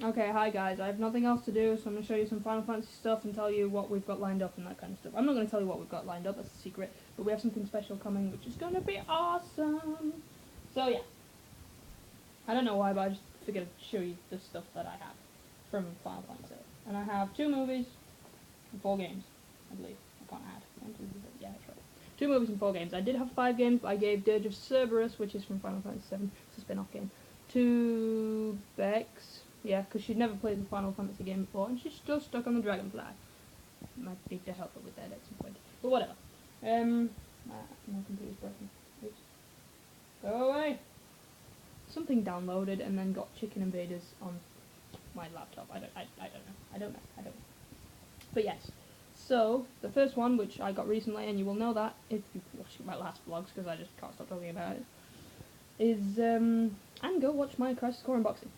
Okay, hi guys. I have nothing else to do, so I'm going to show you some Final Fantasy stuff and tell you what we've got lined up and that kind of stuff. I'm not going to tell you what we've got lined up, that's a secret, but we have something special coming, which is going to be awesome. So yeah, I don't know why, but I just figured I'd show you the stuff that I have from Final Fantasy. And I have 2 movies and 4 games, I believe. I can't add. 1, 2, 3, yeah, that's right. 2 movies and 4 games. I did have 5 games, but I gave Dirge of Cerberus, which is from Final Fantasy VII, it's a spin-off game, to Bex. Yeah, because she'd never played the Final Fantasy game before, and she's still stuck on the Dragonfly. Might need to help her with that at some point. But whatever. My computer's broken. Oops. Go away! Something downloaded and then got Chicken Invaders on my laptop. I don't know. But yes. So, the first one, which I got recently, and you will know that if you've watched my last vlogs, because I just can't stop talking about it, is, and go watch my Crisis Core unboxing.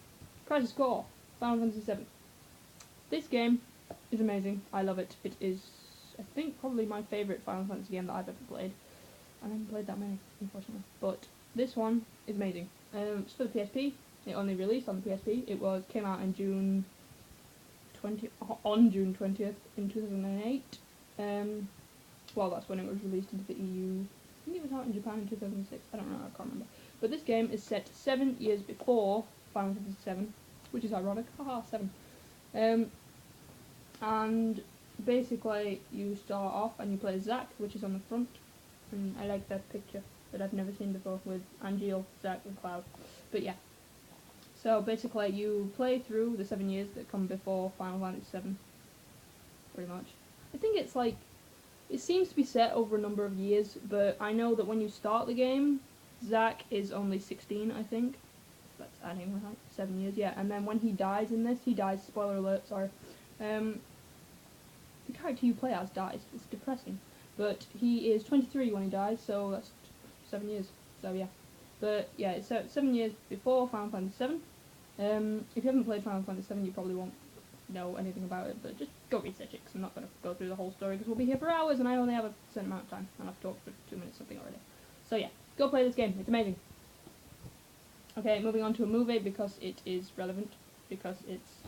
Crisis Core, Final Fantasy VII. This game is amazing. I love it. It is, I think, probably my favourite Final Fantasy game that I've ever played. I haven't played that many, unfortunately. But this one is amazing. It's for the PSP. It only released on the PSP. It came out in June 20th in 2008. Well, that's when it was released into the EU. I think it was out in Japan in 2006. I don't know. I can't remember. But this game is set 7 years before Final Fantasy VII, which is ironic. Haha, 7. And basically you start off and you play Zack, which is on the front, and I like that picture that I've never seen before with Angeal, Zack and Cloud. But yeah, so basically you play through the 7 years that come before Final Fantasy VII, pretty much. I think it's like, it seems to be set over a number of years, but I know that when you start the game, Zack is only 16, I think. That's adding right, 7 years, yeah. And then when he dies in this, he dies, spoiler alert, sorry. The character you play as dies. It's depressing. But he is 23 when he dies, so that's 7 years. So yeah. But yeah, it's 7 years before Final Fantasy VII. If you haven't played Final Fantasy VII, you probably won't know anything about it, but just go research it, because I'm not going to go through the whole story, because we'll be here for hours, and I only have a certain amount of time, and I've talked for 2 minutes something already. So yeah, go play this game. It's amazing. Okay, moving on to a movie, because it is relevant, because it's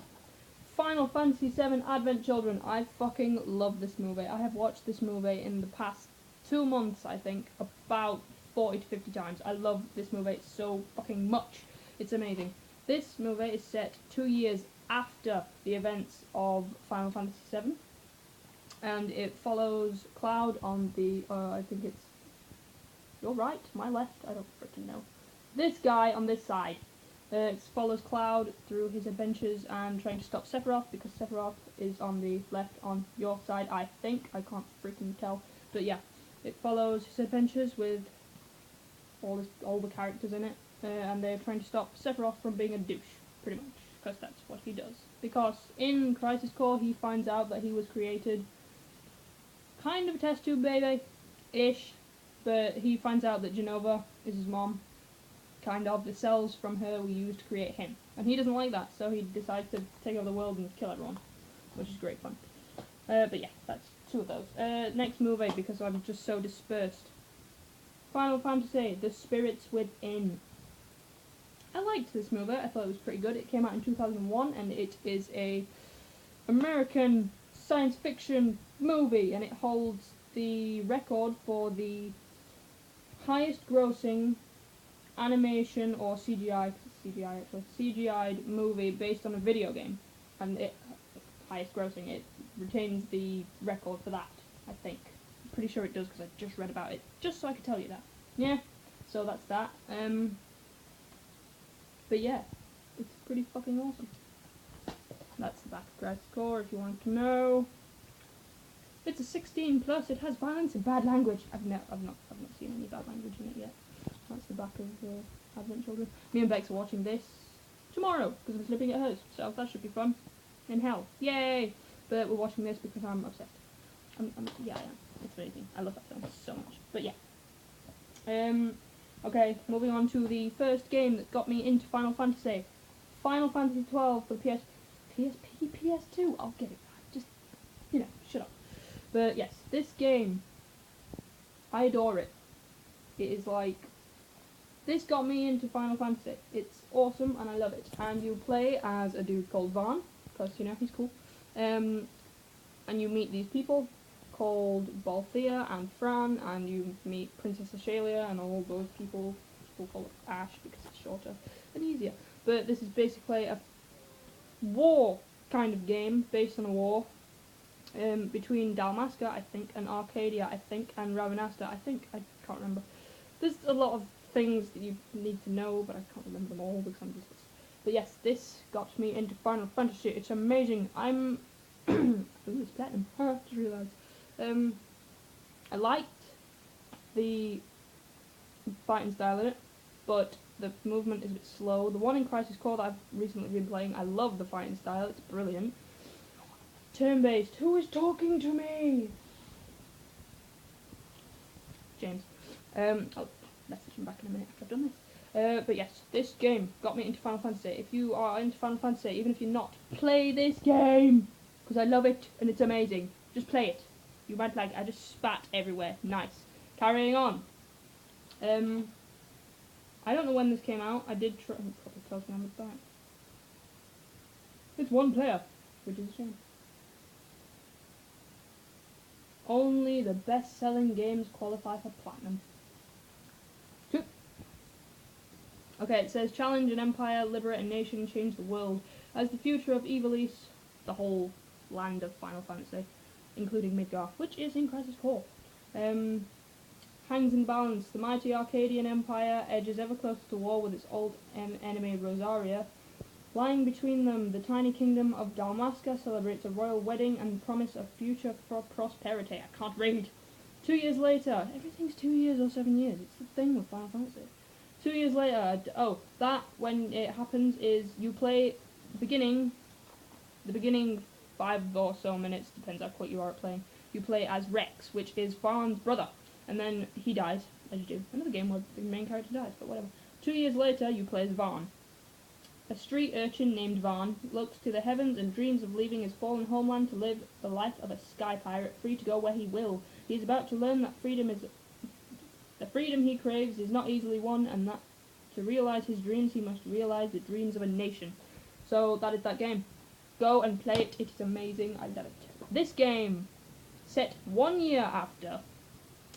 Final Fantasy VII Advent Children. I fucking love this movie. I have watched this movie in the past 2 months, I think, about 40 to 50 times. I love this movie so fucking much. It's amazing. This movie is set 2 years after the events of Final Fantasy VII, and it follows Cloud on the, I think it's your right, my left, I don't freaking know. This guy on this side. It follows Cloud through his adventures and trying to stop Sephiroth, because Sephiroth is on the left on your side, I think. I can't freaking tell. But yeah, it follows his adventures with all the characters in it, and they're trying to stop Sephiroth from being a douche, pretty much, because that's what he does. Because in Crisis Core, he finds out that he was created kind of a test tube baby-ish, but he finds out that Jenova is his mom. Kind of. The cells from her were used to create him. And he doesn't like that, so he decides to take over the world and kill everyone, which is great fun. But yeah, that's 2 of those. Next movie, because I'm just so dispersed. Final Fantasy, The Spirits Within. I liked this movie. I thought it was pretty good. It came out in 2001, and it is a American science fiction movie, and it holds the record for the highest grossing animation or CGI'd movie based on a video game, and it highest grossing, it retains the record for that, I think. I'm pretty sure it does, because I just read about it, just so I could tell you that. Yeah, so that's that. But yeah, it's pretty fucking awesome. That's the back of Crisis Core, if you want to know. It's a 16 plus. It has violence and bad language. I've not seen any bad language in it yet. That's the back of Advent Children. Me and Bex are watching this tomorrow, because I'm sleeping at hers, so that should be fun. In hell. Yay! But we're watching this because I'm obsessed. Yeah, I am. It's amazing. I love that film so much. But yeah. Okay, moving on to the first game that got me into Final Fantasy. Final Fantasy 12 for the PSP, PS2. I'll get it. Just, shut up. But yes, this game, I adore it. It is like this got me into Final Fantasy. It's awesome and I love it. And you play as a dude called Vaan, because, you know, he's cool. And you meet these people called Balthea and Fran, and you meet Princess Ashalia and all those people. People call it Ash because it's shorter and easier. But this is basically a war kind of game, based on a war, between Dalmasca, I think, and Arcadia, I think, and Ravenasta, I think. I can't remember. There's a lot of things that you need to know, but I can't remember them all because I'm useless. But yes, this got me into Final Fantasy. It's amazing. I'm... Ooh, it's platinum. I just realised. I liked the fighting style in it, but the movement is a bit slow. The one in Crisis Core that I've recently been playing, I love the fighting style. It's brilliant. Turn-based. Who is talking to me? James. I'll message him back in a minute after I've done this. But yes, this game got me into Final Fantasy. If you are into Final Fantasy, even if you're not, play this game! Because I love it, and it's amazing. Just play it. You might like, I just spat everywhere. Nice. Carrying on. I don't know when this came out. I did try, it probably tells me on the back. It's one player, which is a shame. Only the best-selling games qualify for platinum. Okay, it says, challenge an empire, liberate a nation, change the world. As the future of Ivalice, the whole land of Final Fantasy, including Midgar, which is in Crisis Core, hangs in balance. The mighty Arcadian Empire edges ever closer to war with its old enemy Rosaria. Lying between them, the tiny kingdom of Dalmasca celebrates a royal wedding and promise of future prosperity. I can't read. 2 years later, everything's 2 years or 7 years. It's the thing with Final Fantasy. 2 years later, that when it happens is you play the beginning 5 or so minutes, depends how quick you are at playing. You play as Rex, which is Vaan's brother, and then he dies, as you do. Another game where the main character dies, but whatever. 2 years later, you play as Vaan. A street urchin named Vaan looks to the heavens and dreams of leaving his fallen homeland to live the life of a sky pirate, free to go where he will. He is about to learn that the freedom he craves is not easily won, and that to realize his dreams he must realize the dreams of a nation. So that is that game. Go and play it. It is amazing. I love it. This game, set 1 year after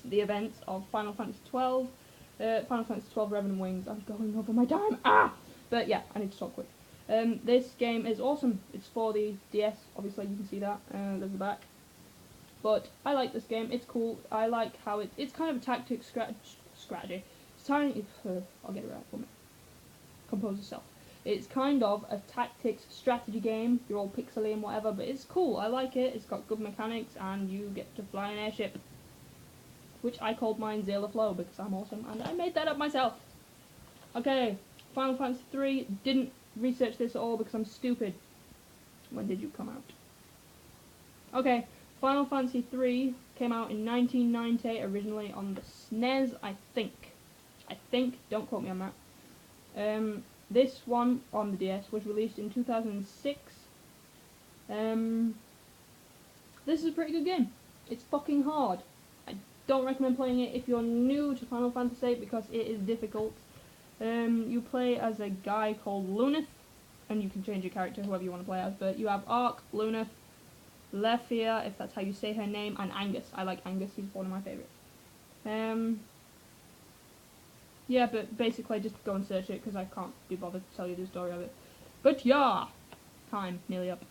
the events of Final Fantasy XII, Final Fantasy XII Revenant Wings. I'm going over my time. But yeah, I need to talk quick. This game is awesome. It's for the DS, obviously you can see that, there's the back. But I like this game, it's cool. I like how it's kind of a tactics strategy. It's tiny, I'll get it right for me. Compose yourself. It's kind of a tactics strategy game. You're all pixely and whatever, but it's cool. I like it. It's got good mechanics, and you get to fly an airship, which I called mine Zayla Flow because I'm awesome, and I made that up myself. Okay. Final Fantasy 3, didn't research this at all because I'm stupid. When did you come out? Okay, Final Fantasy 3 came out in 1990, originally on the SNES, I think. Don't quote me on that. This one on the DS was released in 2006. This is a pretty good game. It's fucking hard. I don't recommend playing it if you're new to Final Fantasy because it is difficult. You play as a guy called Luneth, and you can change your character whoever you want to play as, but you have Ark, Luneth, Lefia, if that's how you say her name, and Angus. I like Angus, he's one of my favourites. Yeah, but basically just go and search it, because I can't be bothered to tell you the story of it. But yeah! Time, nearly up.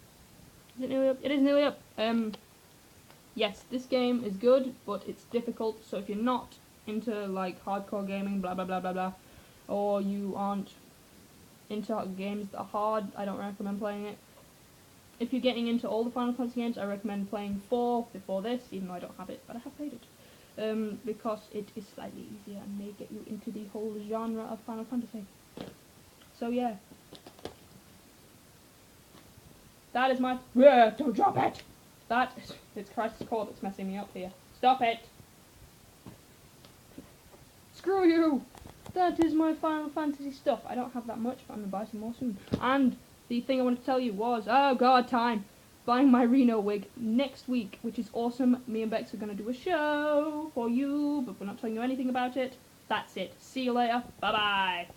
Is it nearly up? It is nearly up! Yes, this game is good, but it's difficult, so if you're not into, like, hardcore gaming, blah blah blah blah blah, or you aren't into games that are hard, I don't recommend playing it. If you're getting into all the Final Fantasy games, I recommend playing 4 before this, even though I don't have it, but I have played it. Because it is slightly easier and may get you into the whole genre of Final Fantasy. So yeah. That is my... don't drop it! It's Crisis Core that's messing me up here. Stop it! Screw you! That is my Final Fantasy stuff. I don't have that much, but I'm going to buy some more soon. And the thing I wanted to tell you was, oh god, time! Buying my Reno wig next week, which is awesome. Me and Bex are going to do a show for you, but we're not telling you anything about it. that's it. See you later. Bye bye.